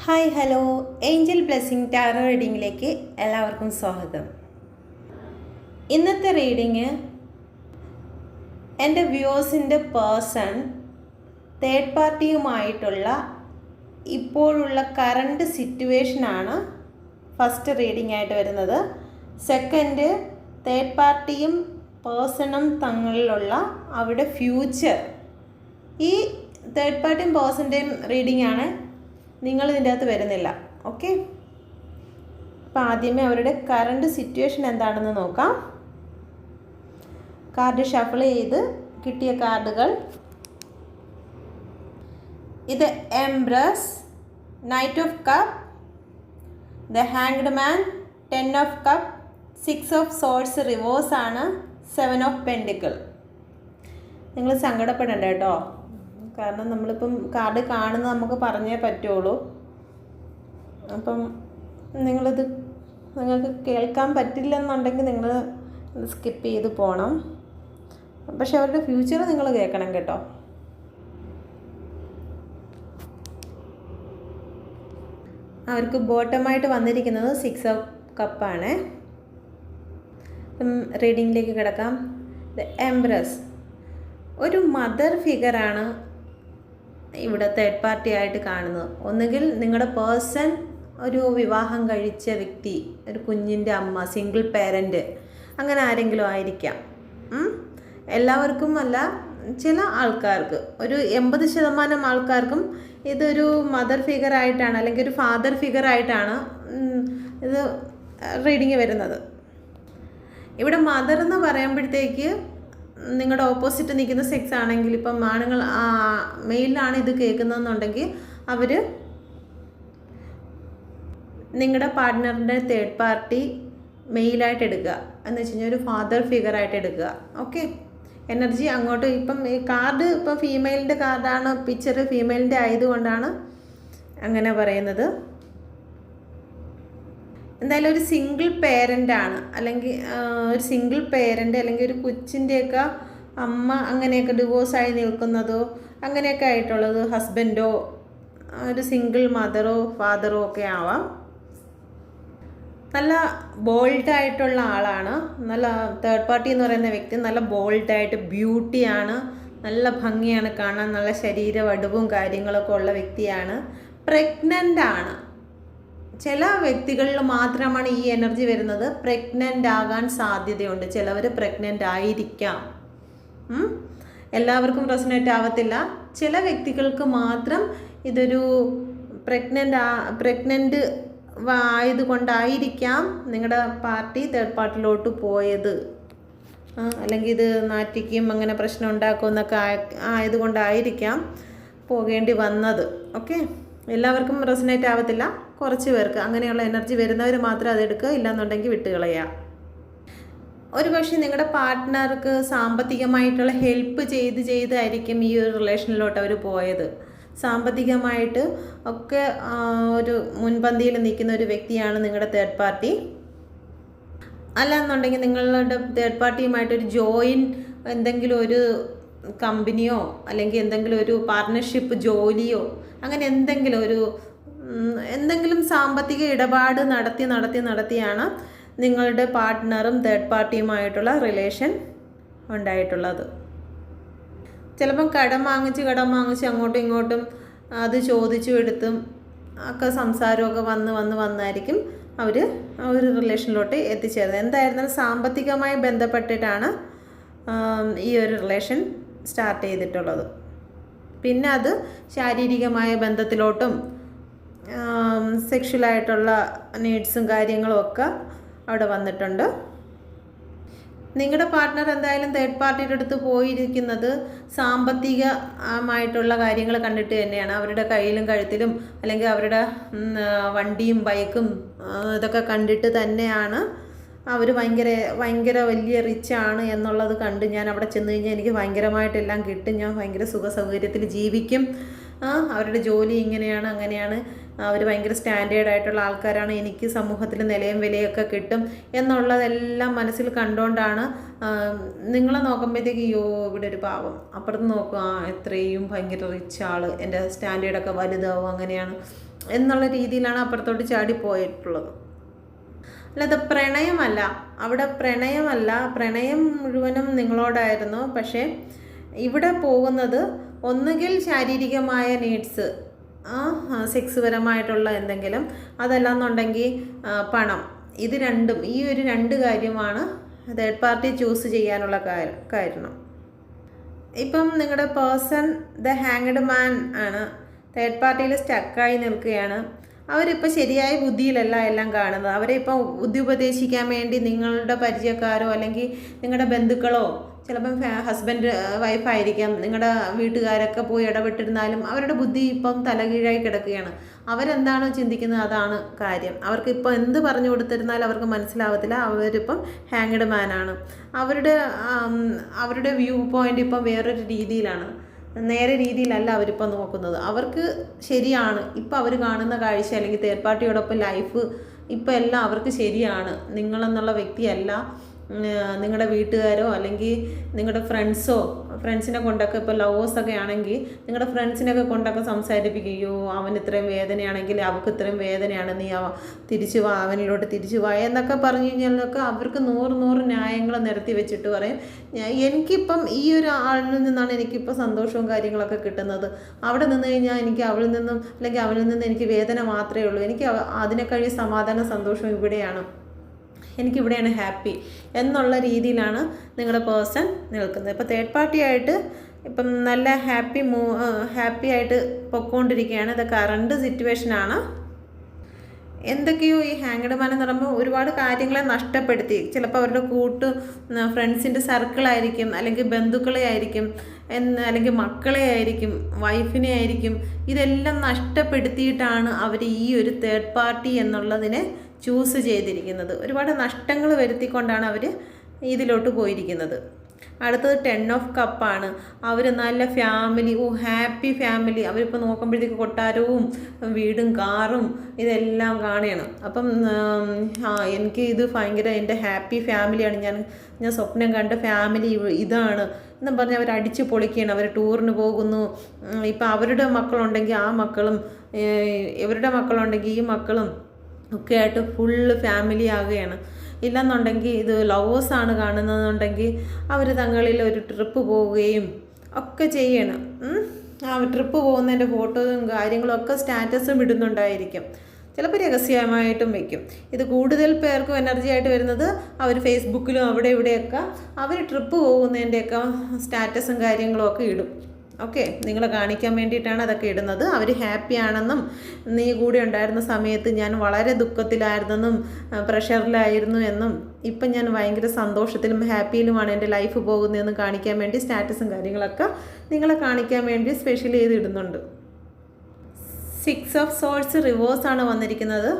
Hi hello angel blessing tarot റീഡിങ്ങിലേക്ക് എല്ലാവർക്കും സ്വാഗതം. ഇന്നത്തെ റീഡിങ് എൻ്റെ വ്യൂവേഴ്സിൻ്റെ പേഴ്സൺ തേർഡ് പാർട്ടിയുമായിട്ടുള്ള ഇപ്പോഴുള്ള കറണ്ട് സിറ്റുവേഷനാണ് ഫസ്റ്റ് റീഡിംഗ് ആയിട്ട് വരുന്നത്. സെക്കൻഡ്, തേർഡ് പാർട്ടിയും പേഴ്സണും തങ്ങളിലുള്ള അവരുടെ ഫ്യൂച്ചർ. ഈ തേർഡ് പാർട്ടിയും പേഴ്സൻ്റെയും റീഡിംഗ് ആണ്. നിങ്ങൾ ഇതിൻ്റെ അകത്ത് വരുന്നില്ല. ഓക്കെ, അപ്പോൾ ആദ്യമേ അവരുടെ കറണ്ട് സിറ്റുവേഷൻ എന്താണെന്ന് നോക്കാം. കാർഡ് ഷഫിൾ ചെയ്ത് കിട്ടിയ കാർഡുകൾ ഇത് empress, knight of cup, the hanged man, 10 of cup, 6 of swords reverse ആണ്, 7 ഓഫ് പെൻഡിക്കിൾ. നിങ്ങൾ സങ്കടപ്പെടണ്ട കേട്ടോ, കാരണം നമ്മളിപ്പം കാർഡ് കാണുന്നത് നമുക്ക് പറഞ്ഞേ പറ്റുള്ളൂ. അപ്പം നിങ്ങൾക്ക് കേൾക്കാൻ പറ്റില്ലെന്നുണ്ടെങ്കിൽ നിങ്ങൾ സ്കിപ്പ് ചെയ്ത് പോകണം. പക്ഷെ അവരുടെ ഫ്യൂച്ചർ നിങ്ങൾ കേൾക്കണം കേട്ടോ. അവർക്ക് ബോട്ടമായിട്ട് വന്നിരിക്കുന്നത് 6 ഓഫ് കപ്പാണ്. റീഡിങ്ങിലേക്ക് കിടക്കാം. ദ എംപ്രസ്, ഒരു മദർ ഫിഗറാണ് ഇവിടെ തേർഡ് പാർട്ടി ആയിട്ട് കാണുന്നത്. ഒന്നുകിൽ നിങ്ങളുടെ പേഴ്സൺ ഒരു വിവാഹം കഴിച്ച വ്യക്തി, ഒരു കുഞ്ഞിൻ്റെ അമ്മ, സിംഗിൾ പേരൻറ്റ്, അങ്ങനെ ആരെങ്കിലും ആയിരിക്കാം. എല്ലാവർക്കും അല്ല, ചില ആൾക്കാർക്ക്, ഒരു 80% ആൾക്കാർക്കും ഇതൊരു മദർ ഫിഗറായിട്ടാണ് അല്ലെങ്കിൽ ഒരു ഫാദർ ഫിഗറായിട്ടാണ് ഇത് റീഡിങ് വരുന്നത്. ഇവിടെ മദർ എന്ന് പറയുമ്പോഴത്തേക്ക് നിങ്ങളുടെ ഓപ്പോസിറ്റ് നിൽക്കുന്ന സെക്സ് ആണെങ്കിൽ, ഇപ്പം ആണുങ്ങൾ മെയിലാണ് ഇത് കേൾക്കുന്നതെന്നുണ്ടെങ്കിൽ അവർ നിങ്ങളുടെ പാർട്ട്ണറിൻ്റെ തേർഡ് പാർട്ടി മെയിലായിട്ട് എടുക്കുക എന്ന് വെച്ച് കഴിഞ്ഞാൽ ഒരു ഫാദർ ഫിഗറായിട്ട് എടുക്കുക. ഓക്കെ, എനർജി അങ്ങോട്ട്. ഇപ്പം ഈ കാർഡ് ഇപ്പോൾ ഫീമെയിലിൻ്റെ കാർഡാണ്, പിക്ചർ ഫീമെയിലിൻ്റെ ആയതുകൊണ്ടാണ് അങ്ങനെ പറയുന്നത്. എന്തായാലും ഒരു സിംഗിൾ പേരൻ്റ് ആണ്, അല്ലെങ്കിൽ ഒരു സിംഗിൾ പേരൻ്റ് അല്ലെങ്കിൽ ഒരു കൊച്ചിൻ്റെയൊക്കെ അമ്മ, അങ്ങനെയൊക്കെ ഡിവോഴ്സായി നിൽക്കുന്നതോ അങ്ങനെയൊക്കെ ആയിട്ടുള്ളത്, ഹസ്ബൻഡോ ഒരു സിംഗിൾ മദറോ ഫാദറോ ഒക്കെ ആവാം. നല്ല ബോൾഡായിട്ടുള്ള ആളാണ്. നല്ല തേർഡ് പാർട്ടി എന്ന് പറയുന്ന വ്യക്തി നല്ല ബോൾഡായിട്ട്, ബ്യൂട്ടിയാണ്, നല്ല ഭംഗിയാണ് കാണാൻ, നല്ല ശരീര വടുവും കാര്യങ്ങളൊക്കെ ഉള്ള വ്യക്തിയാണ്. പ്രഗ്നൻ്റ് ആണ്. ചില വ്യക്തികളിൽ മാത്രമാണ് ഈ എനർജി വരുന്നത്. പ്രഗ്നൻ്റ് ആകാൻ സാധ്യതയുണ്ട്. ചിലവർ പ്രഗ്നൻ്റ് ആയിരിക്കാം. എല്ലാവർക്കും റെസൊനേറ്റ് ആവത്തില്ല. ചില വ്യക്തികൾക്ക് മാത്രം ഇതൊരു പ്രഗ്നൻ്റ് ആയതുകൊണ്ടായിരിക്കാം നിങ്ങളുടെ പാർട്ടി തേർഡ് പാർട്ടിയിലോട്ട് പോയത്. അല്ലെങ്കിൽ ഇത് നാറ്റിക്കും അങ്ങനെ പ്രശ്നം ഉണ്ടാക്കുമെന്നൊക്കെ ആയതുകൊണ്ടായിരിക്കാം പോകേണ്ടി വന്നത്. ഓക്കെ, എല്ലാവർക്കും റെസൊനേറ്റ് ആവത്തില്ല. കുറച്ച് പേർക്ക് അങ്ങനെയുള്ള എനർജി വരുന്നവർ മാത്രം അതെടുക്കുക, ഇല്ലെന്നുണ്ടെങ്കിൽ വിട്ടുകളയുക. ഒരു പക്ഷേ നിങ്ങളുടെ പാർട്ട്ണർക്ക് സാമ്പത്തികമായിട്ടുള്ള ഹെൽപ്പ് ചെയ്തായിരിക്കും ഈ ഒരു റിലേഷനിലോട്ട് അവർ പോയത്. സാമ്പത്തികമായിട്ട് ഒക്കെ ഒരു മുൻപന്തിയിൽ നിൽക്കുന്ന ഒരു വ്യക്തിയാണ് നിങ്ങളുടെ തേർഡ് പാർട്ടി. അല്ലാന്നുണ്ടെങ്കിൽ നിങ്ങളുടെ തേർഡ് പാർട്ടിയുമായിട്ടൊരു എന്തെങ്കിലും ഒരു കമ്പനിയോ അല്ലെങ്കിൽ എന്തെങ്കിലും ഒരു പാർട്ട്ണർഷിപ്പ് ജോലിയോ അങ്ങനെ എന്തെങ്കിലും സാമ്പത്തിക ഇടപാട് നടത്തിയാണ് നിങ്ങളുടെ പാർട്ട്ണറും തേർഡ് പാർട്ടിയുമായിട്ടുള്ള റിലേഷൻ ഉണ്ടായിട്ടുള്ളത്. ചിലപ്പം കടം വാങ്ങിച്ച് അങ്ങോട്ടും ഇങ്ങോട്ടും അത് ചോദിച്ചു എടുത്തും ഒക്കെ സംസാരമൊക്കെ വന്നായിരിക്കും അവർ ആ ഒരു റിലേഷനിലോട്ട് എത്തിച്ചേരുന്നത്. എന്തായിരുന്നാലും സാമ്പത്തികമായി ബന്ധപ്പെട്ടിട്ടാണ് ഈ ഒരു റിലേഷൻ സ്റ്റാർട്ട് ചെയ്തിട്ടുള്ളത്. പിന്നെ അത് ശാരീരികമായ ബന്ധത്തിലോട്ടും സെക്ഷുവലായിട്ടുള്ള നീഡ്സും കാര്യങ്ങളും ഒക്കെ അവിടെ വന്നിട്ടുണ്ട്. നിങ്ങളുടെ പാർട്ട്ണർ എന്തായാലും തേർഡ് പാർട്ടിയുടെ അടുത്ത് പോയിരിക്കുന്നത് സാമ്പത്തികമായിട്ടുള്ള കാര്യങ്ങൾ കണ്ടിട്ട് തന്നെയാണ്. അവരുടെ കയ്യിലും കഴുത്തിലും അല്ലെങ്കിൽ അവരുടെ വണ്ടിയും ബൈക്കും ഇതൊക്കെ കണ്ടിട്ട് തന്നെയാണ് അവർ ഭയങ്കര വലിയ റിച്ചാണ് എന്നുള്ളത് കണ്ട് ഞാൻ അവിടെ ചെന്ന് കഴിഞ്ഞാൽ എനിക്ക് ഭയങ്കരമായിട്ടെല്ലാം കിട്ടും, ഞാൻ ഭയങ്കര സുഖ സൗകര്യത്തിൽ ജീവിക്കും, അവരുടെ ജോലി ഇങ്ങനെയാണ് അങ്ങനെയാണ്, അവർ ഭയങ്കര സ്റ്റാൻഡേർഡ് ആയിട്ടുള്ള ആൾക്കാരാണ്, എനിക്ക് സമൂഹത്തിൽ നിലയും വിലയൊക്കെ കിട്ടും എന്നുള്ളതെല്ലാം മനസ്സിൽ കണ്ടുകൊണ്ടാണ് നിങ്ങളെ നോക്കുമ്പോഴത്തേക്ക് അയ്യോ ഇവിടെ ഒരു പാവം, അപ്പുറത്ത് നോക്കുക എത്രയും ഭയങ്കര റിച്ച് ആൾ, എൻ്റെ സ്റ്റാൻഡേർഡൊക്കെ വലുതാവും, അങ്ങനെയാണ് എന്നുള്ള രീതിയിലാണ് അപ്പുറത്തോട്ട് ചാടി പോയിട്ടുള്ളത്. അല്ലാതെ പ്രണയമല്ല, അവിടെ പ്രണയമല്ല, പ്രണയം മുഴുവനും നിങ്ങളോടായിരുന്നു. പക്ഷേ ഇവിടെ പോകുന്നത് ഒന്നുകിൽ ശാരീരികമായ നീഡ്സ്, സെക്സ് പരമായിട്ടുള്ള എന്തെങ്കിലും, അതല്ലാന്നുണ്ടെങ്കിൽ പണം. ഇത് രണ്ടും, ഈ ഒരു രണ്ട് കാര്യമാണ് തേർഡ് പാർട്ടി ചൂസ് ചെയ്യാനുള്ള കാരണം. ഇപ്പം നിങ്ങളുടെ പേഴ്സൺ ദ ഹാങ്ഡ് മാൻ ആണ്, തേർഡ് പാർട്ടിയിൽ സ്റ്റക്കായി നിൽക്കുകയാണ്. അവരിപ്പോൾ ശരിയായ ബുദ്ധിയിലല്ല എല്ലാം കാണുന്നത്. അവരെ ഇപ്പോൾ ബുദ്ധി ഉപദേശിക്കാൻ വേണ്ടി നിങ്ങളുടെ പരിചയക്കാരോ അല്ലെങ്കിൽ നിങ്ങളുടെ ബന്ധുക്കളോ, ചിലപ്പം ഹസ്ബൻഡ് വൈഫായിരിക്കാം, നിങ്ങളുടെ വീട്ടുകാരൊക്കെ പോയി ഇടപെട്ടിരുന്നാലും അവരുടെ ബുദ്ധി ഇപ്പം തലകീഴായി കിടക്കുകയാണ്. അവരെന്താണോ ചിന്തിക്കുന്നത് അതാണ് കാര്യം. അവർക്ക് ഇപ്പോൾ എന്ത് പറഞ്ഞു കൊടുത്തിരുന്നാലും അവർക്ക് മനസ്സിലാവത്തില്ല. അവരിപ്പം ഹാങ്ഡ് മാനാണ്. അവരുടെ വ്യൂ പോയിൻ്റ് ഇപ്പം വേറൊരു രീതിയിലാണ്, നേരെ രീതിയിലല്ല അവരിപ്പോൾ നോക്കുന്നത്. അവർക്ക് ശരിയാണ് ഇപ്പം അവർ കാണുന്ന കാഴ്ച, അല്ലെങ്കിൽ തേർഡ് പാർട്ടിയോടൊപ്പം ലൈഫ് ഇപ്പം എല്ലാം അവർക്ക് ശരിയാണ്. നിങ്ങളെന്നുള്ള വ്യക്തിയല്ല നിങ്ങളുടെ വീട്ടുകാരോ അല്ലെങ്കിൽ നിങ്ങളുടെ ഫ്രണ്ട്സിനെ കൊണ്ടൊക്കെ, ഇപ്പോൾ ലവേഴ്സൊക്കെ ആണെങ്കിൽ നിങ്ങളുടെ ഫ്രണ്ട്സിനൊക്കെ കൊണ്ടൊക്കെ സംസാരിപ്പിക്കുകയോ, അവൻ ഇത്രയും വേദനയാണെങ്കിൽ അവൾക്ക് ഇത്രയും വേദനയാണ്, നീ തിരിച്ചു വാ, അവനിലോട്ട് തിരിച്ചു വാ എന്നൊക്കെ പറഞ്ഞു കഴിഞ്ഞാലൊക്കെ അവർക്ക് 100 ന്യായങ്ങൾ നിരത്തി വെച്ചിട്ട് പറയും, എനിക്കിപ്പം ഈ ഒരു ആളിൽ നിന്നാണ് എനിക്കിപ്പോൾ സന്തോഷവും കാര്യങ്ങളൊക്കെ കിട്ടുന്നത്. അവിടെ നിന്ന് കഴിഞ്ഞാൽ എനിക്ക് അവളിൽ നിന്നും അല്ലെങ്കിൽ അവനിൽ നിന്നും എനിക്ക് വേദന മാത്രമേ ഉള്ളൂ, എനിക്ക് അതിനെക്കഴിഞ്ഞ് സമാധാന സന്തോഷവും ഇവിടെയാണ്, എനിക്കിവിടെയാണ് ഹാപ്പി എന്നുള്ള രീതിയിലാണ് നിങ്ങളുടെ പേഴ്സൺ നിൽക്കുന്നത്. ഇപ്പോൾ തേർഡ് പാർട്ടിയായിട്ട് ഇപ്പം നല്ല ഹാപ്പി ആയിട്ട് പൊയ്ക്കൊണ്ടിരിക്കുകയാണ്. ഇത് കറണ്ട് സിറ്റുവേഷനാണ്. എന്തൊക്കെയോ ഈ ഹാങ്ഡ് മാൻ എന്ന് പറയുമ്പോൾ ഒരുപാട് കാര്യങ്ങളെ നഷ്ടപ്പെടുത്തി. ചിലപ്പോൾ അവരുടെ ഫ്രണ്ട്സിൻ്റെ സർക്കിളായിരിക്കും, അല്ലെങ്കിൽ ബന്ധുക്കളെ ആയിരിക്കും, അല്ലെങ്കിൽ മക്കളെ ആയിരിക്കും, വൈഫിനെ ആയിരിക്കും. ഇതെല്ലാം നഷ്ടപ്പെടുത്തിയിട്ടാണ് അവർ ഈ ഒരു തേർഡ് പാർട്ടി എന്നുള്ളതിനെ ചൂസ് ചെയ്തിരിക്കുന്നത്. ഒരുപാട് നഷ്ടങ്ങൾ വരുത്തിക്കൊണ്ടാണ് അവർ ഇതിലോട്ട് പോയിരിക്കുന്നത്. അടുത്തത് 10 ഓഫ് കപ്പാണ്. അവർ നല്ല ഫാമിലി, ഹാപ്പി ഫാമിലി. അവരിപ്പോൾ നോക്കുമ്പോഴത്തേക്ക് കൊട്ടാരവും വീടും കാറും ഇതെല്ലാം കാണുകയാണ്. അപ്പം എനിക്ക് ഇത് ഭയങ്കര എൻ്റെ ഹാപ്പി ഫാമിലിയാണ്, ഞാൻ സ്വപ്നം കണ്ട ഫാമിലി ഇതാണ് എന്നും പറഞ്ഞ് അവർ അടിച്ച് പൊളിക്കുകയാണ്. അവർ ടൂറിന് പോകുന്നു. ഇപ്പം അവരുടെ മക്കളുണ്ടെങ്കിൽ ആ മക്കളും, ഇവരുടെ മക്കളുണ്ടെങ്കിൽ ഈ മക്കളും ഒക്കെ ആയിട്ട് ഫുള്ള് ഫാമിലി ആകുകയാണ്. ഇല്ലെന്നുണ്ടെങ്കിൽ ഇത് ലവേഴ്സാണ് കാണുന്നതെന്നുണ്ടെങ്കിൽ അവർ തങ്ങളിൽ ഒരു ട്രിപ്പ് പോവുകയും ഒക്കെ ചെയ്യണം. ആ ട്രിപ്പ് പോകുന്നതിൻ്റെ ഫോട്ടോയും കാര്യങ്ങളും ഒക്കെ സ്റ്റാറ്റസും ഇടുന്നുണ്ടായിരിക്കും. ചിലപ്പോൾ രഹസ്യമായിട്ടും വയ്ക്കും. ഇത് കൂടുതൽ പേർക്കും എനർജി ആയിട്ട് വരുന്നത് അവർ ഫേസ്ബുക്കിലും അവിടെ ഇവിടെയൊക്കെ അവർ ട്രിപ്പ് പോകുന്നതിൻ്റെയൊക്കെ സ്റ്റാറ്റസും കാര്യങ്ങളും ഒക്കെ ഇടും. ഓക്കെ, നിങ്ങളെ കാണിക്കാൻ വേണ്ടിയിട്ടാണ് അതൊക്കെ ഇടുന്നത്. അവർ ഹാപ്പി ആണെന്നും നീ കൂടെ ഉണ്ടായിരുന്ന സമയത്ത് ഞാൻ വളരെ ദുഃഖത്തിലായിരുന്നെന്നും പ്രഷറിലായിരുന്നു എന്നും ഇപ്പം ഞാൻ ഭയങ്കര സന്തോഷത്തിലും ഹാപ്പിയിലുമാണ് എൻ്റെ ലൈഫ് പോകുന്നതെന്നും കാണിക്കാൻ വേണ്ടി സ്റ്റാറ്റസും കാര്യങ്ങളൊക്കെ നിങ്ങളെ കാണിക്കാൻ വേണ്ടി സ്പെഷ്യൽ ചെയ്ത് ഇടുന്നുണ്ട്. 6 ഓഫ് സോഴ്സ് റിവേഴ്സാണ് വന്നിരിക്കുന്നത്.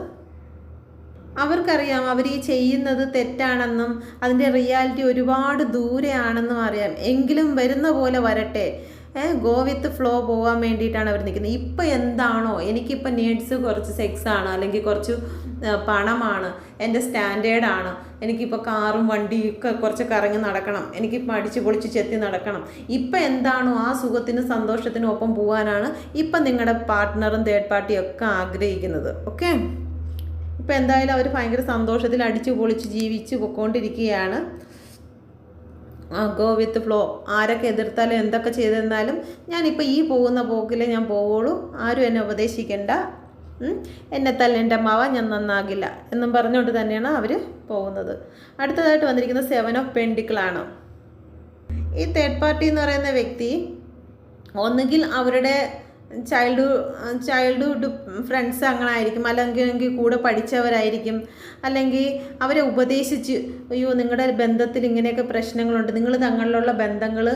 അവർക്കറിയാം അവർ ഈ ചെയ്യുന്നത് തെറ്റാണെന്നും അതിൻ്റെ റിയാലിറ്റി ഒരുപാട് ദൂരെയാണെന്നും അറിയാം. എങ്കിലും വരുന്ന പോലെ വരട്ടെ, ഗോ വിത്ത് ഫ്ലോ പോകാൻ വേണ്ടിയിട്ടാണ് അവർ നിൽക്കുന്നത്. ഇപ്പം എന്താണോ എനിക്കിപ്പോൾ നീഡ്സ്, കുറച്ച് സെക്സാണ്, അല്ലെങ്കിൽ കുറച്ച് പണമാണ്, എൻ്റെ സ്റ്റാൻഡേർഡാണ്, എനിക്കിപ്പോൾ കാറും വണ്ടിയൊക്കെ കുറച്ച് കറങ്ങി നടക്കണം, എനിക്കിപ്പോൾ അടിച്ച് പൊളിച്ച് ചെത്തി നടക്കണം. ഇപ്പം എന്താണോ ആ സുഖത്തിനും സന്തോഷത്തിനും ഒപ്പം പോകാനാണ് ഇപ്പം നിങ്ങളുടെ പാർട്ട്ണറും തേർഡ് പാർട്ടിയും ഒക്കെ ആഗ്രഹിക്കുന്നത്. ഓക്കെ, ഇപ്പം എന്തായാലും അവർ ഭയങ്കര സന്തോഷത്തിൽ അടിച്ച് പൊളിച്ച് ജീവിച്ച് പൊയ്ക്കൊണ്ടിരിക്കുകയാണ്. Go with flow. ആരൊക്കെ എതിർത്താലും എന്തൊക്കെ ചെയ്തിരുന്നാലും ഞാനിപ്പോൾ ഈ പോകുന്ന പോക്കിലേ ഞാൻ പോവുള്ളൂ, ആരും എന്നെ ഉപദേശിക്കേണ്ട, എന്നെ തല്ലേൻ്റെ അമ്മാവ, ഞാൻ നന്നാകില്ല എന്നും പറഞ്ഞുകൊണ്ട് തന്നെയാണ് അവർ പോകുന്നത്. അടുത്തതായിട്ട് വന്നിരിക്കുന്നത് 7 ഓഫ് പെൻഡിക്കിളാണ്. ഈ തേർഡ് പാർട്ടി എന്ന് പറയുന്ന വ്യക്തി ഒന്നുകിൽ അവരുടെ ചൈൽഡ്ഹുഡ് ഫ്രണ്ട്സ് അങ്ങനെ ആയിരിക്കും, അല്ലെങ്കിൽ കൂടെ പഠിച്ചവരായിരിക്കും, അല്ലെങ്കിൽ അവരെ ഉപദേശിച്ച്, അയ്യോ നിങ്ങളുടെ ബന്ധത്തിൽ ഇങ്ങനെയൊക്കെ പ്രശ്നങ്ങളുണ്ട്, നിങ്ങൾ തങ്ങളിലുള്ള ബന്ധങ്ങൾ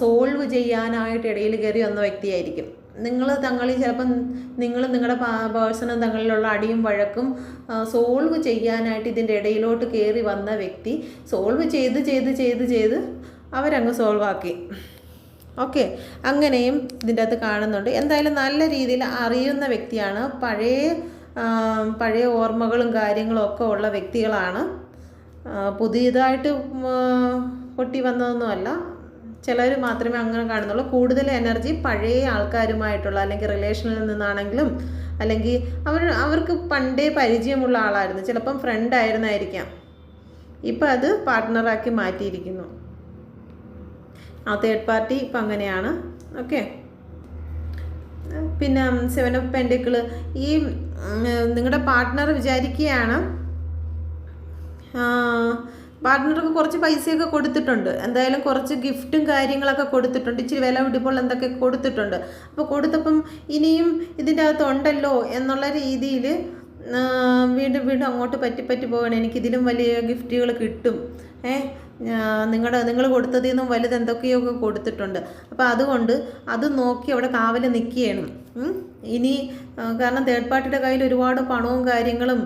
സോൾവ് ചെയ്യാനായിട്ട് ഇടയിൽ കയറി വന്ന വ്യക്തിയായിരിക്കും. ചിലപ്പം നിങ്ങളുടെ പേഴ്സണും തങ്ങളിലുള്ള അടിയും വഴക്കും സോൾവ് ചെയ്യാനായിട്ട് ഇതിൻ്റെ ഇടയിലോട്ട് കയറി വന്ന വ്യക്തി സോൾവ് ചെയ്ത് അവരങ്ങ് സോൾവാക്കി. ഓക്കെ, അങ്ങനെയും ഇതിൻ്റെ അകത്ത് കാണുന്നുണ്ട്. എന്തായാലും നല്ല രീതിയിൽ അറിയുന്ന വ്യക്തിയാണ്. പഴയ ഓർമ്മകളും കാര്യങ്ങളും ഒക്കെ ഉള്ള വ്യക്തികളാണ്. പുതിയതായിട്ട് പൊട്ടി വന്നതൊന്നുമല്ല. ചിലർ മാത്രമേ അങ്ങനെ കാണുന്നുള്ളൂ. കൂടുതൽ എനർജി പഴയ ആൾക്കാരുമായിട്ടുള്ള, അല്ലെങ്കിൽ റിലേഷനിൽ നിന്നാണെങ്കിലും അല്ലെങ്കിൽ അവർക്ക് പണ്ടേ പരിചയമുള്ള ആളായിരുന്നു, ചിലപ്പം ഫ്രണ്ട് ആയിരുന്നായിരിക്കാം. ഇപ്പം അത് പാർട്ട്ണറാക്കി മാറ്റിയിരിക്കുന്നു. ആ തേർഡ് പാർട്ടി ഇപ്പം അങ്ങനെയാണ്. ഓക്കെ. പിന്നെ 7 ഓഫ് പെൻഡിക്കിൾ, ഈ നിങ്ങളുടെ പാർട്ട്ണർ വിചാരിക്കുകയാണ്, പാർട്ട്ണർക്ക് കുറച്ച് പൈസയൊക്കെ കൊടുത്തിട്ടുണ്ട്, എന്തായാലും കുറച്ച് ഗിഫ്റ്റും കാര്യങ്ങളൊക്കെ കൊടുത്തിട്ടുണ്ട്, ഇച്ചിരി വില പിടിപ്പോൾ എന്തൊക്കെ കൊടുത്തിട്ടുണ്ട്. അപ്പോൾ കൊടുത്തപ്പം ഇനിയും ഇതിൻ്റെ അകത്ത് ഉണ്ടല്ലോ എന്നുള്ള രീതിയിൽ വീണ്ടും അങ്ങോട്ട് പറ്റി പോകണം, എനിക്കിതിലും വലിയ ഗിഫ്റ്റുകൾ കിട്ടും, നിങ്ങൾ കൊടുത്തതിൽ നിന്നും വലുത് എന്തൊക്കെയോ കൊടുത്തിട്ടുണ്ട്. അപ്പോൾ അതുകൊണ്ട് അത് നോക്കി അവിടെ കാവൽ നിൽക്കുകയാണ് ഇനി. കാരണം തേർഡ് പാർട്ടിയുടെ കയ്യിൽ ഒരുപാട് പണവും കാര്യങ്ങളും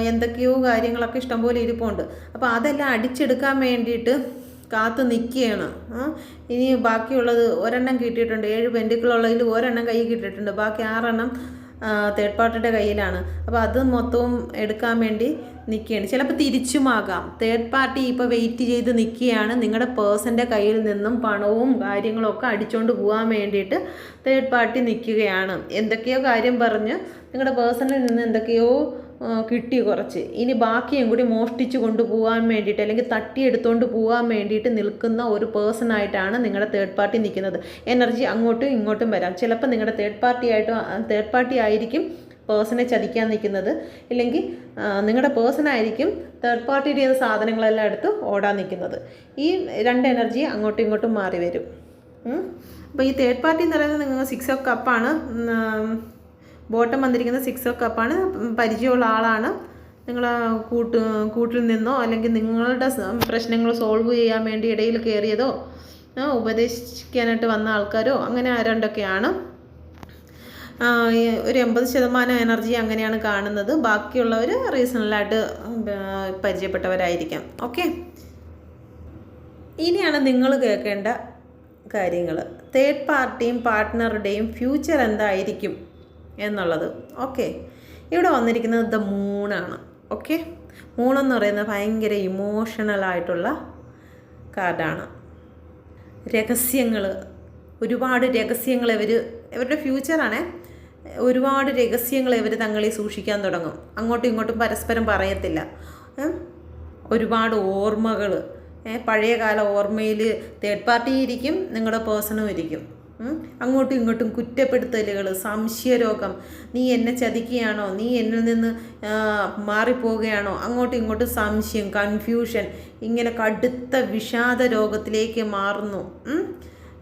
എന്തൊക്കെയോ കാര്യങ്ങളൊക്കെ ഇഷ്ടംപോലെ ഇരിപ്പുണ്ട്. അപ്പോൾ അതെല്ലാം അടിച്ചെടുക്കാൻ വേണ്ടിയിട്ട് കാത്തു നിൽക്കുകയാണ്. ഇനി ബാക്കിയുള്ളത് ഒരെണ്ണം കിട്ടിയിട്ടുണ്ട്, 7 പെൻഡിക്കിളുള്ളതിൽ ഒരെണ്ണം കൈ കിട്ടിയിട്ടുണ്ട്, ബാക്കി 6 എണ്ണം തേർഡ് പാർട്ടിയുടെ കയ്യിലാണ്. അപ്പോൾ അത് മൊത്തവും എടുക്കാൻ വേണ്ടി നിൽക്കുകയാണ്. ചിലപ്പോൾ തിരിച്ചുമാകാം. തേർഡ് പാർട്ടി ഇപ്പോൾ വെയിറ്റ് ചെയ്ത് നിൽക്കുകയാണ്, നിങ്ങളുടെ പേഴ്സൻ്റെ കയ്യിൽ നിന്നും പണവും കാര്യങ്ങളൊക്കെ അടിച്ചുകൊണ്ട് പോകാൻ വേണ്ടിയിട്ട് തേർഡ് പാർട്ടി നിൽക്കുകയാണ്. എന്തൊക്കെയോ കാര്യം പറഞ്ഞ് നിങ്ങളുടെ പേഴ്സണിൽ നിന്ന് എന്തൊക്കെയോ കിട്ടി കുറച്ച്, ഇനി ബാക്കിയും കൂടി മോഷ്ടിച്ച് കൊണ്ടുപോകാൻ വേണ്ടിയിട്ട് അല്ലെങ്കിൽ തട്ടിയെടുത്തുകൊണ്ട് പോകാൻ വേണ്ടിയിട്ട് നിൽക്കുന്ന ഒരു പേഴ്സണായിട്ടാണ് നിങ്ങളുടെ തേർഡ് പാർട്ടി നിൽക്കുന്നത്. എനർജി അങ്ങോട്ടും ഇങ്ങോട്ടും വരാം. ചിലപ്പോൾ നിങ്ങളുടെ തേർഡ് പാർട്ടി ആയിരിക്കും പേഴ്സണെ ചതിക്കാൻ നിൽക്കുന്നത്, ഇല്ലെങ്കിൽ നിങ്ങളുടെ പേഴ്സണായിരിക്കും തേർഡ് പാർട്ടിയുടെ സാധനങ്ങളെല്ലാം എടുത്ത് ഓടാൻ നിൽക്കുന്നത്. ഈ 2 എനർജി അങ്ങോട്ടും ഇങ്ങോട്ടും മാറി വരും. അപ്പോൾ ഈ തേർഡ് പാർട്ടി എന്ന് പറയുന്നത് നിങ്ങൾ 6 ഓഫ് കപ്പാണ്, ബോട്ടം വന്നിരിക്കുന്നത് 6 ഓഫ് കപ്പാണ്. പരിചയമുള്ള ആളാണ്, നിങ്ങൾ കൂട്ടിൽ നിന്നോ അല്ലെങ്കിൽ നിങ്ങളുടെ പ്രശ്നങ്ങൾ സോൾവ് ചെയ്യാൻ വേണ്ടി ഇടയിൽ കയറിയതോ ഉപദേശിക്കാനായിട്ട് വന്ന ആൾക്കാരോ അങ്ങനെ ആരണ്ടൊക്കെയാണ്. ഒരു 80% എനർജി അങ്ങനെയാണ് കാണുന്നത്. ബാക്കിയുള്ളവർ റീസണലായിട്ട് പരിചയപ്പെട്ടവരായിരിക്കാം. ഓക്കെ. ഇനിയാണ് നിങ്ങൾ കേൾക്കേണ്ട കാര്യങ്ങൾ. തേർഡ് പാർട്ടിയും പാർട്ട്ണറുടെയും ഫ്യൂച്ചർ എന്തായിരിക്കും എന്നുള്ളത്. ഓക്കെ. ഇവിടെ വന്നിരിക്കുന്നത് ദ മൂണാണ്. ഓക്കെ. മൂണെന്ന് പറയുന്നത് ഭയങ്കര ഇമോഷണലായിട്ടുള്ള കാർഡാണ്. രഹസ്യങ്ങൾ, ഒരുപാട് രഹസ്യങ്ങൾ ഇവരുടെ ഫ്യൂച്ചറാണേ. ഒരുപാട് രഹസ്യങ്ങൾ ഇവർ തങ്ങളിൽ സൂക്ഷിക്കാൻ തുടങ്ങും. അങ്ങോട്ടും ഇങ്ങോട്ടും പരസ്പരം പറയത്തില്ല. ഒരുപാട് ഓർമ്മകൾ, പഴയകാല ഓർമ്മയിൽ തേർഡ് പാർട്ടി ഇരിക്കും, നിങ്ങളുടെ പേഴ്സണും ഇരിക്കും. അങ്ങോട്ടും ഇങ്ങോട്ടും കുറ്റപ്പെടുത്തലുകൾ, സംശയരോഗം, നീ എന്നെ ചതിക്കുകയാണോ, നീ എന്നിൽ നിന്ന് മാറിപ്പോവുകയാണോ, അങ്ങോട്ടും ഇങ്ങോട്ടും സംശയം, കൺഫ്യൂഷൻ, ഇങ്ങനെ കടുത്ത വിഷാദ രോഗത്തിലേക്ക് മാറുന്നു.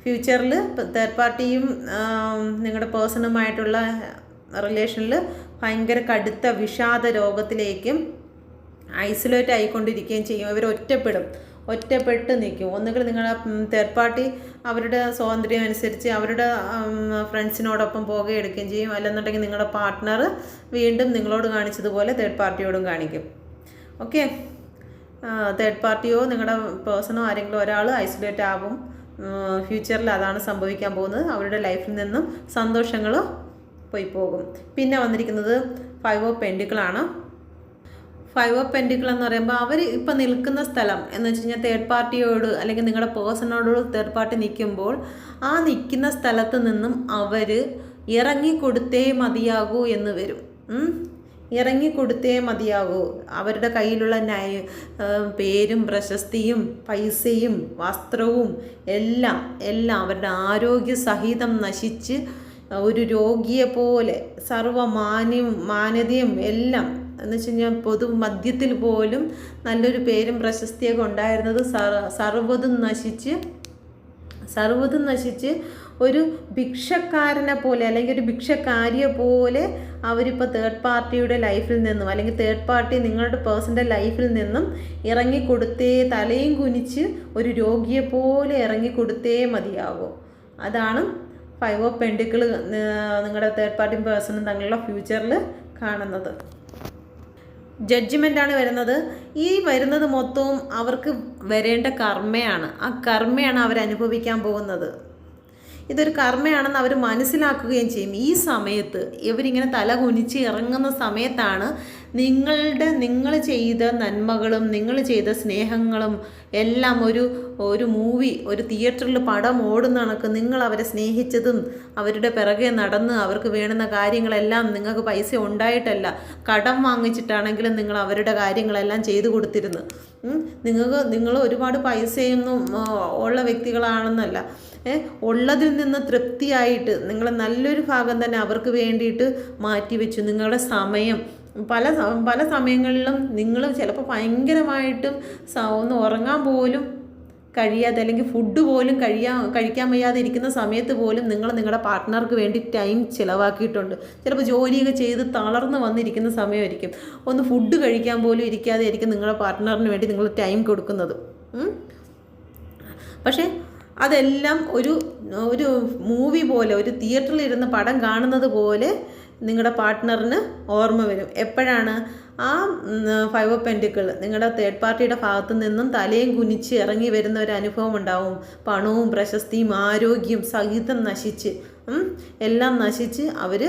ഫ്യൂച്ചറിൽ തേർഡ് പാർട്ടിയും നിങ്ങളുടെ പേഴ്സണുമായിട്ടുള്ള റിലേഷനിൽ ഭയങ്കര കടുത്ത വിഷാദ രോഗത്തിലേക്കും ഐസൊലേറ്റ് ആയിക്കൊണ്ടിരിക്കുകയും ചെയ്യും. ഇവർ ഒറ്റപ്പെട്ട് നിൽക്കും. ഒന്നുകിൽ നിങ്ങളുടെ തേർഡ് പാർട്ടി അവരുടെ സ്വാതന്ത്ര്യം അനുസരിച്ച് അവരുടെ ഫ്രണ്ട്സിനോടൊപ്പം പോകുകയെടുക്കുകയും ചെയ്യും. അല്ലെന്നുണ്ടെങ്കിൽ നിങ്ങളുടെ പാർട്ട്ണർ വീണ്ടും നിങ്ങളോട് കാണിച്ചതുപോലെ തേർഡ് പാർട്ടിയോടും കാണിക്കും. ഓക്കെ. തേർഡ് പാർട്ടിയോ നിങ്ങളുടെ പേഴ്സണോ ആരെങ്കിലും ഒരാൾ ഐസൊലേറ്റ് ആവും. ഫ്യൂച്ചറിൽ അതാണ് സംഭവിക്കാൻ പോകുന്നത്. അവരുടെ ലൈഫിൽ നിന്നും സന്തോഷങ്ങൾ പോയി പോകും. പിന്നെ വന്നിരിക്കുന്നത് 5 ഓഫ് പെൻഡിക്കിളാണ്. 5 ഓഫ് പെൻഡിക്കിൾ എന്ന് പറയുമ്പോൾ അവർ ഇപ്പം നിൽക്കുന്ന സ്ഥലം എന്ന് വെച്ച് കഴിഞ്ഞാൽ തേർഡ് പാർട്ടിയോട് അല്ലെങ്കിൽ നിങ്ങളുടെ പേഴ്സണോട് തേർഡ് പാർട്ടി നിൽക്കുമ്പോൾ ആ നിൽക്കുന്ന സ്ഥലത്ത് നിന്നും അവർ ഇറങ്ങിക്കൊടുത്തേ മതിയാകൂ എന്ന് വരും. ഇറങ്ങിക്കൊടുത്തേ മതിയാകൂ. അവരുടെ കയ്യിലുള്ള പേരും പ്രശസ്തിയും പൈസയും വസ്ത്രവും എല്ലാം അവരുടെ ആരോഗ്യസഹിതം നശിച്ച് ഒരു രോഗിയെ പോലെ മാന്യതയും എല്ലാം എന്ന് വെച്ച് കഴിഞ്ഞാൽ പൊതുമധ്യത്തിൽ പോലും നല്ലൊരു പേരും പ്രശസ്തിയൊക്കെ ഉണ്ടായിരുന്നത് സർവ്വതും നശിച്ച് ഒരു ഭിക്ഷക്കാരനെ പോലെ അല്ലെങ്കിൽ ഒരു ഭിക്ഷക്കാരിയെ പോലെ അവരിപ്പോൾ തേർഡ് പാർട്ടിയുടെ ലൈഫിൽ നിന്നും അല്ലെങ്കിൽ തേർഡ് പാർട്ടി നിങ്ങളുടെ പേഴ്സൻ്റെ ലൈഫിൽ നിന്നും ഇറങ്ങിക്കൊടുത്തേ, തലയും കുനിച്ച് ഒരു രോഗിയെ പോലെ ഇറങ്ങിക്കൊടുത്തേ മതിയാകും. അതാണ് 5 ഓഫ് പെൻഡിക്കിൾ നിങ്ങളുടെ തേർഡ് പാർട്ടി പേഴ്സണും തങ്ങളുടെ ഫ്യൂച്ചറിൽ കാണുന്നത്. ജഡ്ജ്മെൻ്റാണ് വരുന്നത്. ഈ വരുന്നത് മൊത്തവും അവർക്ക് വരേണ്ട കർമ്മയാണ്. ആ കർമ്മയാണ് അവരനുഭവിക്കാൻ പോകുന്നത്. ഇതൊരു കർമ്മയാണെന്ന് അവർ മനസ്സിലാക്കുകയും ചെയ്യും. ഈ സമയത്ത് ഇവരിങ്ങനെ തല കുനിച്ച് ഇറങ്ങുന്ന സമയത്താണ് നിങ്ങൾ ചെയ്ത നന്മകളും നിങ്ങൾ ചെയ്ത സ്നേഹങ്ങളും എല്ലാം ഒരു മൂവി, ഒരു തിയേറ്ററിൽ പടം ഓടുന്ന കണക്ക് നിങ്ങൾ അവരെ സ്നേഹിച്ചതും അവരുടെ പിറകെ നടന്ന് അവർക്ക് വേണ്ടുന്ന കാര്യങ്ങളെല്ലാം നിങ്ങൾക്ക് പൈസ ഉണ്ടായിട്ടല്ല, കടം വാങ്ങിച്ചിട്ടാണെങ്കിലും നിങ്ങൾ അവരുടെ കാര്യങ്ങളെല്ലാം ചെയ്തു കൊടുത്തിരുന്നു. നിങ്ങൾ ഒരുപാട് പൈസയൊന്നും ഉള്ള വ്യക്തികളാണെന്നല്ല, ഉള്ളതിൽ നിന്ന് തൃപ്തിയായിട്ട് നിങ്ങൾ നല്ലൊരു ഭാഗം തന്നെ അവർക്ക് വേണ്ടിയിട്ട് മാറ്റിവെച്ചു. നിങ്ങളുടെ സമയം പല സമയങ്ങളിലും നിങ്ങൾ ചിലപ്പോൾ ഭയങ്കരമായിട്ടും ഒന്ന് ഉറങ്ങാൻ പോലും കഴിയാതെ, അല്ലെങ്കിൽ ഫുഡ് പോലും കഴിക്കാൻ വയ്യാതെ ഇരിക്കുന്ന സമയത്ത് പോലും നിങ്ങൾ നിങ്ങളുടെ പാർട്ട്ണർക്ക് വേണ്ടി ടൈം ചിലവാക്കിയിട്ടുണ്ട്. ചിലപ്പോൾ ജോലിയൊക്കെ ചെയ്ത് തളർന്ന് വന്നിരിക്കുന്ന സമയമായിരിക്കും, ഒന്ന് ഫുഡ് കഴിക്കാൻ പോലും ഇരിക്കാതെ ആയിരിക്കും നിങ്ങളുടെ പാർട്ട്ണറിന് വേണ്ടി നിങ്ങൾ ടൈം കൊടുക്കുന്നത്. പക്ഷേ അതെല്ലാം ഒരു മൂവി പോലെ, ഒരു തിയേറ്ററിൽ ഇരുന്ന് പടം കാണുന്നത് പോലെ നിങ്ങളുടെ പാർട്ട്ണറിന് ഓർമ്മ വരും. എപ്പോഴാണ് ആ 5 ഓഫ് പെൻറ്റിക്കിൾ നിങ്ങളുടെ തേർഡ് പാർട്ടിയുടെ ഭാഗത്തു നിന്നും തലയും കുനിച്ച് ഇറങ്ങി വരുന്ന ഒരു അനുഭവം ഉണ്ടാവും. പണവും പ്രശസ്തിയും ആരോഗ്യം സഹിതം നശിച്ച് എല്ലാം നശിച്ച് അവർ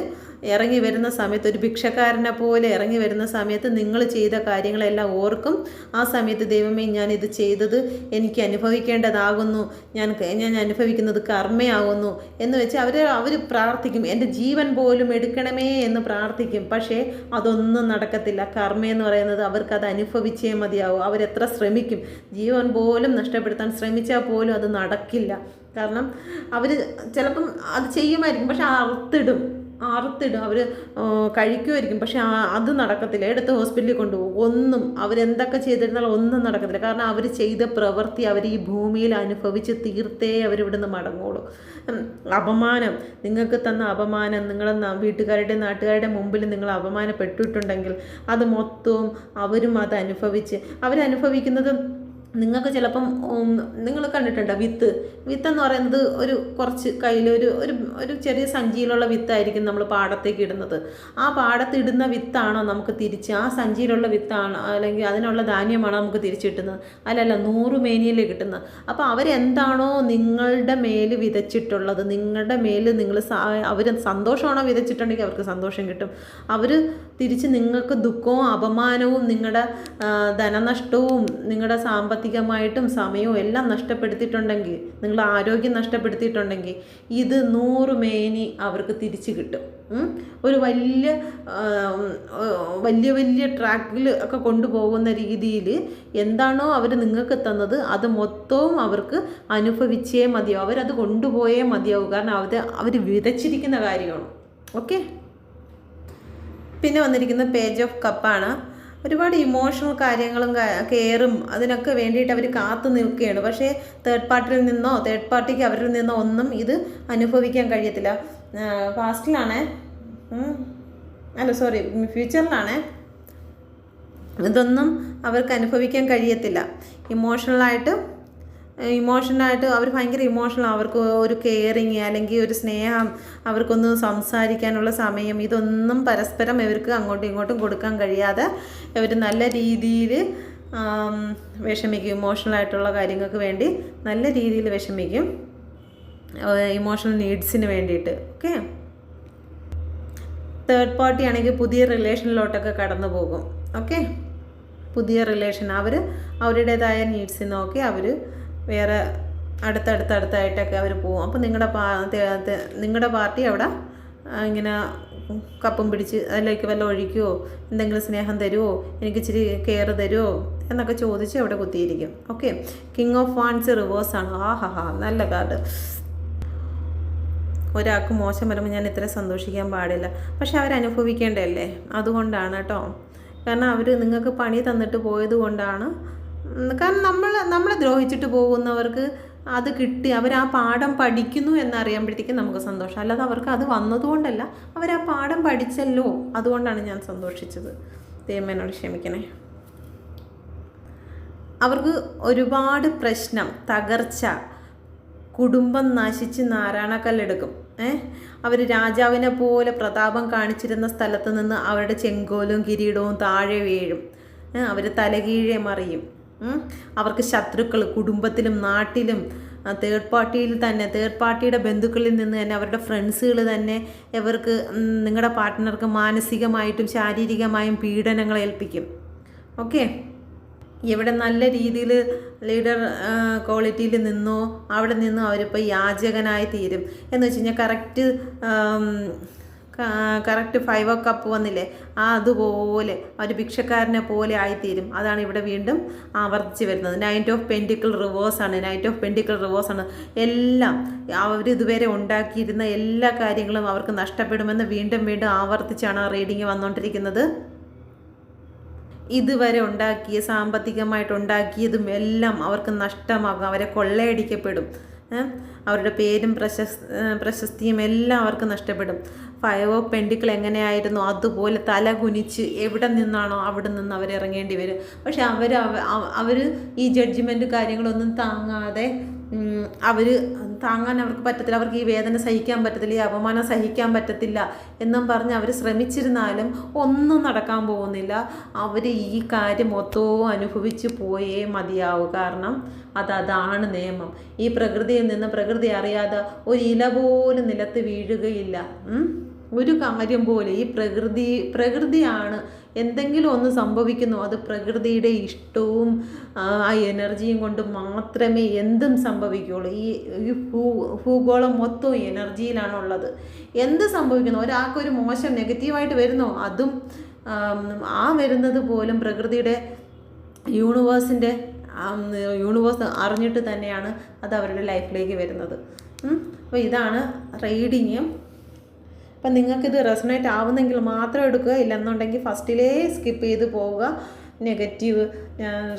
ഇറങ്ങി വരുന്ന സമയത്ത്, ഒരു ഭിക്ഷക്കാരനെ പോലെ ഇറങ്ങി വരുന്ന സമയത്ത് നിങ്ങൾ ചെയ്ത കാര്യങ്ങളെല്ലാം ഓർക്കും. ആ സമയത്ത് ദൈവമേ, ഞാനിത് ചെയ്തത് എനിക്ക് അനുഭവിക്കേണ്ടതാകുന്നു, ഞാൻ അനുഭവിക്കുന്നത് കർമ്മയാകുന്നു എന്ന് വെച്ച് അവർ പ്രാർത്ഥിക്കും. എൻ്റെ ജീവൻ പോലും എടുക്കണമേ എന്ന് പ്രാർത്ഥിക്കും. പക്ഷേ അതൊന്നും നടക്കത്തില്ല. കർമ്മയെന്ന് പറയുന്നത് അവർക്കത് അനുഭവിച്ചേ മതിയാവും. അവരെത്ര ശ്രമിക്കും, ജീവൻ പോലും നഷ്ടപ്പെടുത്താൻ ശ്രമിച്ചാൽ പോലും അത് നടക്കില്ല. കാരണം അവർ ചിലപ്പം അത് ചെയ്യുമായിരിക്കും, പക്ഷെ അറുത്തിടും അവർ കഴിക്കുമായിരിക്കും, പക്ഷെ അത് നടക്കത്തില്ല. എടുത്ത് ഹോസ്പിറ്റലിൽ കൊണ്ടുപോകും. ഒന്നും അവരെന്തൊക്കെ ചെയ്തിരുന്നാലും ഒന്നും നടക്കത്തില്ല. കാരണം അവർ ചെയ്ത പ്രവൃത്തി അവർ ഈ ഭൂമിയിൽ അനുഭവിച്ച് തീർത്തേ അവരിവിടുന്ന് മടങ്ങുള്ളൂ. അപമാനം, നിങ്ങൾക്ക് തന്ന അപമാനം, നിങ്ങളെ വീട്ടുകാരുടെ നാട്ടുകാരുടെ മുമ്പിൽ നിങ്ങൾ അപമാനപ്പെട്ടിട്ടുണ്ടെങ്കിൽ അത് മൊത്തവും അവരും അത് അവരനുഭവിക്കുന്നത് നിങ്ങൾക്ക് ചിലപ്പം നിങ്ങൾ കണ്ടിട്ടുണ്ടോ വിത്തെന്ന് പറയുന്നത് കുറച്ച് കയ്യിൽ ഒരു ചെറിയ സഞ്ചിയിലുള്ള വിത്തായിരിക്കും നമ്മൾ പാടത്തേക്ക് ഇടുന്നത്. ആ പാടത്തിടുന്ന വിത്താണോ നമുക്ക് തിരിച്ച് ആ സഞ്ചിയിലുള്ള വിത്താണോ അല്ലെങ്കിൽ അതിനുള്ള ധാന്യമാണോ നമുക്ക് തിരിച്ച് കിട്ടുന്നത്? അല്ലല്ല, 100 മേനിയിൽ കിട്ടുന്നത്. അപ്പോൾ അവരെന്താണോ നിങ്ങളുടെ മേൽ വിതച്ചിട്ടുള്ളത്, നിങ്ങളുടെ മേൽ അവർ സന്തോഷമാണോ വിതച്ചിട്ടുണ്ടെങ്കിൽ അവർക്ക് സന്തോഷം കിട്ടും. അവർ തിരിച്ച് നിങ്ങൾക്ക് ദുഃഖവും അപമാനവും നിങ്ങളുടെ ധനനഷ്ടവും നിങ്ങളുടെ സാമ്പത്തികമായിട്ടും സമയവും എല്ലാം നഷ്ടപ്പെടുത്തിയിട്ടുണ്ടെങ്കിൽ, നിങ്ങളുടെ ആരോഗ്യം നഷ്ടപ്പെടുത്തിയിട്ടുണ്ടെങ്കിൽ ഇത് 100 മേനി അവർക്ക് തിരിച്ചു കിട്ടും. ഒരു വലിയ ട്രാക്കിൽ ഒക്കെ കൊണ്ടുപോകുന്ന രീതിയിൽ എന്താണോ അവർ നിങ്ങൾക്ക് തന്നത് അത് മൊത്തവും അവർക്ക് അനുഭവിച്ചേ മതിയാവും. അവരത് കൊണ്ടുപോയേ മതിയാവും. കാരണം അവർ വിതച്ചിരിക്കുന്ന കാര്യമാണ്. ഓക്കെ, പിന്നെ വന്നിരിക്കുന്ന പേജ് ഓഫ് കപ്പാണ്. ഒരുപാട് ഇമോഷണൽ കാര്യങ്ങളും കെയറും അതിനൊക്കെ വേണ്ടിയിട്ട് അവർ കാത്തു നിൽക്കുകയാണ്. പക്ഷേ തേർഡ് പാർട്ടിക്ക് അവരിൽ നിന്നോ ഒന്നും ഇത് അനുഭവിക്കാൻ കഴിയത്തില്ല. പാസ്റ്റിലാണേ, ഫ്യൂച്ചറിലാണേ ഇതൊന്നും അവർക്ക് അനുഭവിക്കാൻ കഴിയത്തില്ല. ഇമോഷണലായിട്ട് അവർ ഭയങ്കര ഇമോഷണൽ. അവർക്ക് ഒരു കെയറിങ് അല്ലെങ്കിൽ ഒരു സ്നേഹം, അവർക്കൊന്ന് സംസാരിക്കാനുള്ള സമയം, ഇതൊന്നും പരസ്പരം ഇവർക്ക് അങ്ങോട്ടും ഇങ്ങോട്ടും കൊടുക്കാൻ കഴിയാതെ ഇവർ നല്ല രീതിയിൽ വിഷമിക്കും. ഇമോഷണലായിട്ടുള്ള കാര്യങ്ങൾക്ക് വേണ്ടി നല്ല രീതിയിൽ വിഷമിക്കും, ഇമോഷണൽ നീഡ്സിന് വേണ്ടിയിട്ട്. ഓക്കെ, തേർഡ് പാർട്ടി ആണെങ്കിൽ പുതിയ റിലേഷനിലോട്ടൊക്കെ കടന്നു പോകും. ഓക്കെ, പുതിയ റിലേഷൻ അവരുടേതായ നീഡ്സ് നോക്കി അവർ വേറെ അടുത്തടുത്തായിട്ടൊക്കെ അവർ പോകും. അപ്പോൾ നിങ്ങളുടെ പാർട്ടി അവിടെ ഇങ്ങനെ കപ്പും പിടിച്ച് അതിലേക്ക് വല്ല ഒഴിക്കുമോ, എന്തെങ്കിലും സ്നേഹം തരുമോ, എനിക്ക് ഇച്ചിരി കെയർ തരുമോ എന്നൊക്കെ ചോദിച്ച് അവിടെ കുത്തിയിരിക്കും. ഓക്കെ, കിങ് ഓഫ് വാൻസ് റിവേഴ്സാണ്. നല്ല കാർഡ്. ഒരാൾക്ക് മോശം വരുമ്പോൾ ഞാൻ ഇത്ര സന്തോഷിക്കാൻ പാടില്ല, പക്ഷെ അവരനുഭവിക്കേണ്ടതല്ലേ, അതുകൊണ്ടാണ് കേട്ടോ. കാരണം അവർ നിങ്ങൾക്ക് പണി തന്നിട്ട് പോയത് കൊണ്ടാണ്. കാരണം നമ്മളെ ദ്രോഹിച്ചിട്ട് പോകുന്നവർക്ക് അത് കിട്ടി, അവർ ആ പാഠം പഠിക്കുന്നു എന്നറിയുമ്പോഴത്തേക്കും നമുക്ക് സന്തോഷം. അല്ലാതെ അവർക്ക് അത് വന്നതുകൊണ്ടല്ല, അവർ ആ പാഠം പഠിച്ചല്ലോ, അതുകൊണ്ടാണ് ഞാൻ സന്തോഷിച്ചത്. ദൈവമേനോട് ക്ഷമിക്കണേ. അവർക്ക് ഒരുപാട് പ്രശ്നം, തകർച്ച, കുടുംബം നശിച്ച് നാരായണക്കല്ലെടുക്കും. അവർ രാജാവിനെ പോലെ പ്രതാപം കാണിച്ചിരുന്ന സ്ഥലത്ത് നിന്ന് അവരുടെ ചെങ്കോലും കിരീടവും താഴെ വീഴും. അവർ തലകീഴെ മറിയും. അവർക്ക് ശത്രുക്കൾ കുടുംബത്തിലും നാട്ടിലും തേർഡ് പാർട്ടിയുടെ ബന്ധുക്കളിൽ നിന്ന് തന്നെ അവരുടെ ഫ്രണ്ട്സുകൾ തന്നെ ഇവർക്ക് നിങ്ങളുടെ പാർട്ട്ണർക്ക് മാനസികമായിട്ടും ശാരീരികമായും പീഡനങ്ങൾ ഏൽപ്പിക്കും. ഓക്കെ, ഇവിടെ നല്ല രീതിയിൽ ലീഡർ ക്വാളിറ്റിയിൽ നിന്നോ അവിടെ നിന്നോ അവരിപ്പോൾ യാചകനായി തീരും. എന്ന് വെച്ച് കഴിഞ്ഞാൽ കറക്റ്റ് 5 of Cups വന്നില്ലേ, അതുപോലെ ഒരു ഭിക്ഷക്കാരനെ പോലെ ആയിത്തീരും. അതാണ് ഇവിടെ വീണ്ടും ആവർത്തിച്ച് വരുന്നത്. നൈറ്റ് ഓഫ് പെൻറ്റിക്കിൾ റിവേഴ്സാണ്. എല്ലാം അവരിതുവരെ ഉണ്ടാക്കിയിരുന്ന എല്ലാ കാര്യങ്ങളും അവർക്ക് നഷ്ടപ്പെടുമെന്ന് വീണ്ടും വീണ്ടും ആവർത്തിച്ചാണ് ആ റീഡിങ് വന്നുകൊണ്ടിരിക്കുന്നത്. ഇതുവരെ സാമ്പത്തികമായിട്ടുണ്ടാക്കിയതും എല്ലാം അവർക്ക് നഷ്ടമാകും, അവരെ കൊള്ളയടിക്കപ്പെടും. അവരുടെ പേരും പ്രശസ്തിയും എല്ലാം അവർക്ക് നഷ്ടപ്പെടും. 5 of Pentacles എങ്ങനെയായിരുന്നു അതുപോലെ തല കുനിച്ച് എവിടെ നിന്നാണോ അവിടെ നിന്ന് അവരിറങ്ങേണ്ടി വരും. പക്ഷെ അവർ ഈ ജഡ്ജ്മെൻറ്റ് കാര്യങ്ങളൊന്നും താങ്ങാതെ താങ്ങാൻ അവർക്ക് പറ്റത്തില്ല. അവർക്ക് ഈ വേദന സഹിക്കാൻ പറ്റത്തില്ല, ഈ അപമാനം സഹിക്കാൻ പറ്റത്തില്ല എന്നും പറഞ്ഞ് അവർ ശ്രമിച്ചിരുന്നാലും ഒന്നും നടക്കാൻ പോകുന്നില്ല. അവർ ഈ കാര്യം മൊത്തവും അനുഭവിച്ച് പോയേ മതിയാവും. കാരണം അതാണ് നിയമം. ഈ പ്രകൃതിയിൽ നിന്ന് പ്രകൃതി അറിയാതെ ഒരു ഇല പോലും നിലത്ത് വീഴുകയില്ല. ഒരു കാര്യം പോലെ ഈ പ്രകൃതിയാണ്. എന്തെങ്കിലും ഒന്ന് സംഭവിക്കുന്നു, അത് പ്രകൃതിയുടെ ഇഷ്ടവും ആ എനർജിയും കൊണ്ട് മാത്രമേ എന്തും സംഭവിക്കുകയുള്ളൂ. ഈ ഭൂഗോളം മൊത്തവും എനർജിയിലാണുള്ളത്. എന്ത് സംഭവിക്കുന്നു, ഒരാൾക്കൊരു മോശം നെഗറ്റീവായിട്ട് വരുന്നോ, അതും വരുന്നത് പോലും പ്രകൃതിയുടെ യൂണിവേഴ്സ് അറിഞ്ഞിട്ട് തന്നെയാണ് അത് അവരുടെ ലൈഫിലേക്ക് വരുന്നത്. അപ്പോൾ ഇതാണ് റീഡിങ്. അപ്പം നിങ്ങൾക്കിത് റെസണേറ്റ് ആവുന്നെങ്കിൽ മാത്രം എടുക്കുക, ഇല്ലെന്നുണ്ടെങ്കിൽ ഫസ്റ്റിലേ സ്കിപ്പ് ചെയ്ത് പോവുക. നെഗറ്റീവ്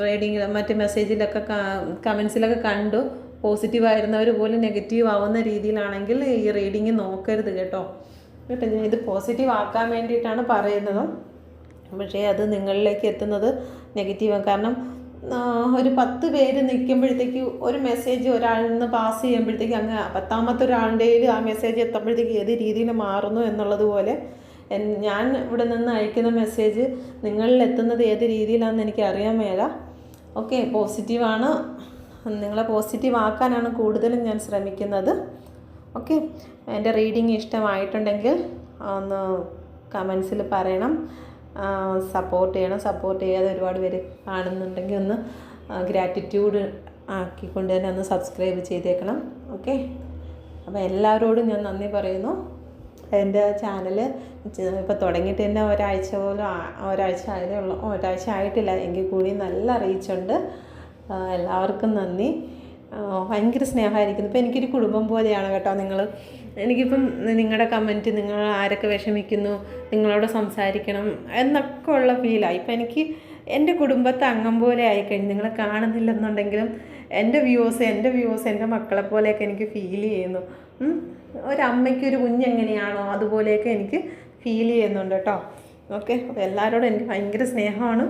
റീഡിങ്ങിൽ മറ്റ് മെസ്സേജിലൊക്കെ കമൻസിലൊക്കെ കണ്ടു പോസിറ്റീവായിരുന്നവർ പോലും നെഗറ്റീവ് ആവുന്ന രീതിയിലാണെങ്കിൽ ഈ റീഡിങ് നോക്കരുത് കേട്ടോ. ഞാൻ ഇത് പോസിറ്റീവ് ആക്കാൻ വേണ്ടിയിട്ടാണ് പറയുന്നത്. പക്ഷേ അത് നിങ്ങളിലേക്ക് എത്തുന്നത് നെഗറ്റീവാണ്. കാരണം ഒരു 10 പേര് നിൽക്കുമ്പോഴത്തേക്ക് ഒരു മെസ്സേജ് ഒരാളിൽ നിന്ന് പാസ് ചെയ്യുമ്പോഴത്തേക്ക് അങ്ങ് 10ാമത്തെ ഒരാളുടെ ആ മെസ്സേജ് എത്തുമ്പോഴത്തേക്ക് ഏത് രീതിയിൽ മാറുന്നു എന്നുള്ളതുപോലെ ഞാൻ ഇവിടെ നിന്ന് അയക്കുന്ന മെസ്സേജ് നിങ്ങളിൽ എത്തുന്നത് ഏത് രീതിയിലാണെന്ന് എനിക്ക് അറിയാൻ മേല. ഓക്കെ, പോസിറ്റീവാണ്. നിങ്ങളെ പോസിറ്റീവ് ആക്കാനാണ് കൂടുതലും ഞാൻ ശ്രമിക്കുന്നത്. ഓക്കെ, എൻ്റെ റീഡിങ് ഇഷ്ടമായിട്ടുണ്ടെങ്കിൽ ഒന്ന് കമൻസിൽ പറയണം. സപ്പോർട്ട് ചെയ്യാതെ ഒരുപാട് പേര് കാണുന്നുണ്ടെങ്കിൽ ഒന്ന് ഗ്രാറ്റിറ്റ്യൂഡ് ആക്കിക്കൊണ്ട് തന്നെ ഒന്ന് സബ്സ്ക്രൈബ് ചെയ്തേക്കണം. ഓക്കെ, അപ്പോൾ എല്ലാവരോടും ഞാൻ നന്ദി പറയുന്നു. എൻ്റെ ചാനൽ ഇപ്പോൾ തുടങ്ങിയിട്ട് തന്നെ ഒരാഴ്ച ആയിട്ടില്ല എങ്കിൽ കൂടി നല്ല റീച്ചുണ്ട്. എല്ലാവർക്കും നന്ദി. ഭയങ്കര സ്നേഹമായിരിക്കുന്നു. ഇപ്പോൾ എനിക്കൊരു കുടുംബം പോലെയാണ് കേട്ടോ നിങ്ങൾ. എനിക്കിപ്പം നിങ്ങളുടെ കമൻറ്റ്, നിങ്ങൾ ആരൊക്കെ വിഷമിക്കുന്നു, നിങ്ങളോട് സംസാരിക്കണം എന്നൊക്കെ ഉള്ള ഫീലായി. ഇപ്പം എനിക്ക് എൻ്റെ കുടുംബത്തെ അംഗം പോലെ ആയിക്കഴിഞ്ഞു. നിങ്ങളെ കാണുന്നില്ലെന്നുണ്ടെങ്കിലും എൻ്റെ വ്യൂവേഴ്സ് എൻ്റെ മക്കളെ പോലെയൊക്കെ എനിക്ക് ഫീൽ ചെയ്യുന്നു. ഒരമ്മയ്ക്കൊരു കുഞ്ഞെങ്ങനെയാണോ അതുപോലെയൊക്കെ എനിക്ക് ഫീൽ ചെയ്യുന്നുണ്ട് കേട്ടോ. ഓക്കെ, അപ്പോൾ എല്ലാവരോടും എനിക്ക് ഭയങ്കര സ്നേഹമാണ്.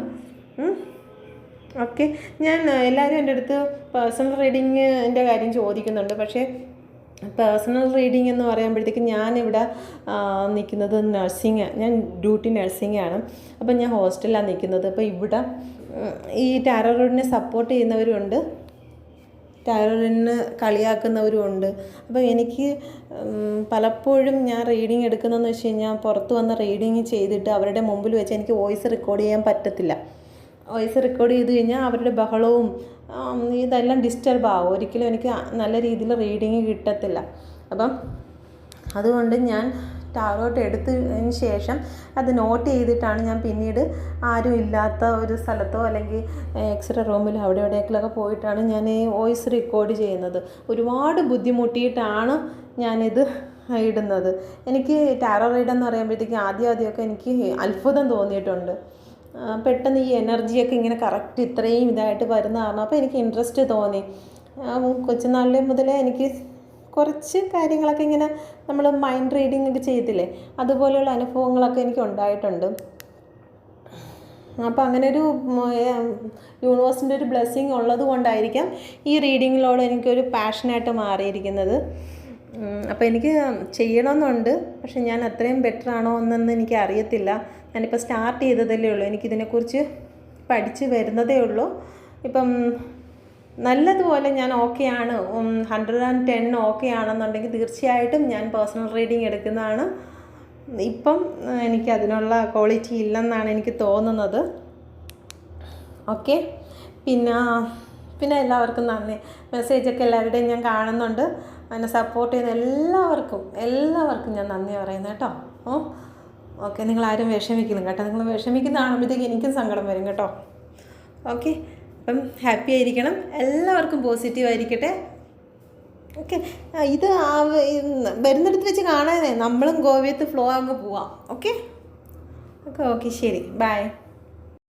ഓക്കെ, ഞാൻ എല്ലാവരും എൻ്റെ അടുത്ത് പേഴ്സണൽ റീഡിങ്ങിൻ്റെ കാര്യം ചോദിക്കുന്നുണ്ട്. പക്ഷേ പേഴ്സണൽ റീഡിംഗ് എന്ന് പറയുമ്പോഴത്തേക്ക് ഞാനിവിടെ നിൽക്കുന്നത് ഞാൻ ഡ്യൂട്ടി നഴ്സിംഗാണ്. അപ്പം ഞാൻ ഹോസ്റ്റലിലാണ് നിൽക്കുന്നത്. അപ്പോൾ ഇവിടെ ഈ ടാരോ റീഡിനെ സപ്പോർട്ട് ചെയ്യുന്നവരുമുണ്ട്, ടാരോ റീഡിന് കളിയാക്കുന്നവരും ഉണ്ട്. അപ്പോൾ എനിക്ക് പലപ്പോഴും ഞാൻ റീഡിങ് എടുക്കുന്നതെന്ന് വെച്ച് കഴിഞ്ഞാൽ പുറത്ത് വന്ന് റീഡിങ് ചെയ്തിട്ട് അവരുടെ മുമ്പിൽ വെച്ച് എനിക്ക് വോയിസ് റെക്കോർഡ് ചെയ്യാൻ പറ്റത്തില്ല. വോയിസ് റെക്കോർഡ് ചെയ്ത് കഴിഞ്ഞാൽ അവരുടെ ബഹളവും ഇതെല്ലാം ഡിസ്റ്റർബ് ആവും. ഒരിക്കലും എനിക്ക് നല്ല രീതിയിൽ റീഡിങ് കിട്ടത്തില്ല. അപ്പം അതുകൊണ്ട് ഞാൻ ടാറോട്ട് എടുത്തതിന് ശേഷം അത് നോട്ട് ചെയ്തിട്ടാണ് ഞാൻ പിന്നീട് ആരും ഇല്ലാത്ത ഒരു സ്ഥലത്തോ അല്ലെങ്കിൽ എക്സ്റേ റൂമിലോ അവിടെ എവിടെയെങ്കിലുമൊക്കെ പോയിട്ടാണ് ഞാൻ ഈ വോയിസ് റെക്കോർഡ് ചെയ്യുന്നത്. ഒരുപാട് ബുദ്ധിമുട്ടിയിട്ടാണ് ഞാനിത് ഇടുന്നത്. എനിക്ക് ടാറോ റീഡെന്ന് പറയുമ്പോഴത്തേക്ക് ആദ്യമൊക്കെ എനിക്ക് അത്ഭുതം തോന്നിയിട്ടുണ്ട്. പെട്ടെന്ന് ഈ എനർജിയൊക്കെ ഇങ്ങനെ കറക്റ്റ് ഇത്രയും ഇതായിട്ട് വരുന്ന കാരണം അപ്പോൾ എനിക്ക് ഇൻട്രസ്റ്റ് തോന്നി. കൊച്ചുനാളിലെ മുതലേ എനിക്ക് കുറച്ച് കാര്യങ്ങളൊക്കെ ഇങ്ങനെ നമ്മൾ മൈൻഡ് റീഡിംഗ് ഒക്കെ ചെയ്തില്ലേ, അതുപോലെയുള്ള അനുഭവങ്ങളൊക്കെ എനിക്ക് ഉണ്ടായിട്ടുണ്ട്. അപ്പോൾ അങ്ങനെ ഒരു യൂണിവേഴ്സിൻ്റെ ഒരു ബ്ലെസ്സിങ് ഉള്ളത് കൊണ്ടായിരിക്കാം ഈ റീഡിങ്ങിലോട് എനിക്കൊരു പാഷനായിട്ട് മാറിയിരിക്കുന്നത്. അപ്പോൾ എനിക്ക് ചെയ്യണമെന്നുണ്ട്, പക്ഷെ ഞാൻ അത്രയും ബെറ്റർ ആണോ എന്നൊന്നും എനിക്ക് അറിയത്തില്ല. ഞാനിപ്പോൾ സ്റ്റാർട്ട് ചെയ്തതല്ലേ ഉള്ളൂ, എനിക്കിതിനെക്കുറിച്ച് പഠിച്ച് വരുന്നതേ ഉള്ളൂ. ഇപ്പം നല്ലതുപോലെ ഞാൻ ഓക്കെയാണ്, 110 ഓക്കെ ആണെന്നുണ്ടെങ്കിൽ തീർച്ചയായിട്ടും ഞാൻ പേഴ്സണൽ റീഡിങ് എടുക്കുന്നതാണ്. ഇപ്പം എനിക്ക് അതിനുള്ള ക്വാളിറ്റി ഇല്ലെന്നാണ് എനിക്ക് തോന്നുന്നത്. ഓക്കെ, പിന്നെ എല്ലാവർക്കും നന്ദി. മെസ്സേജൊക്കെ എല്ലാവരുടെയും ഞാൻ കാണുന്നുണ്ട്. എന്നെ സപ്പോർട്ട് ചെയ്യുന്ന എല്ലാവർക്കും ഞാൻ നന്ദി പറയുന്നത് കേട്ടോ. ഓക്കെ, നിങ്ങളാരും വിഷമിക്കണം കേട്ടോ. നിങ്ങൾ വിഷമിക്കുന്ന കാണുമ്പോഴത്തേക്ക് എനിക്കും സങ്കടം വരും കേട്ടോ. ഓക്കെ, അപ്പം ഹാപ്പി ആയിരിക്കണം, എല്ലാവർക്കും പോസിറ്റീവ് ആയിരിക്കട്ടെ. ഓക്കെ, ഇത് വരുന്നിടത്ത് വെച്ച് കാണാനേ നമ്മളും ഗോവയത്ത് ഫ്ലോ അങ്ങ് പോവാം. ഓക്കെ, ശരി, ബൈ.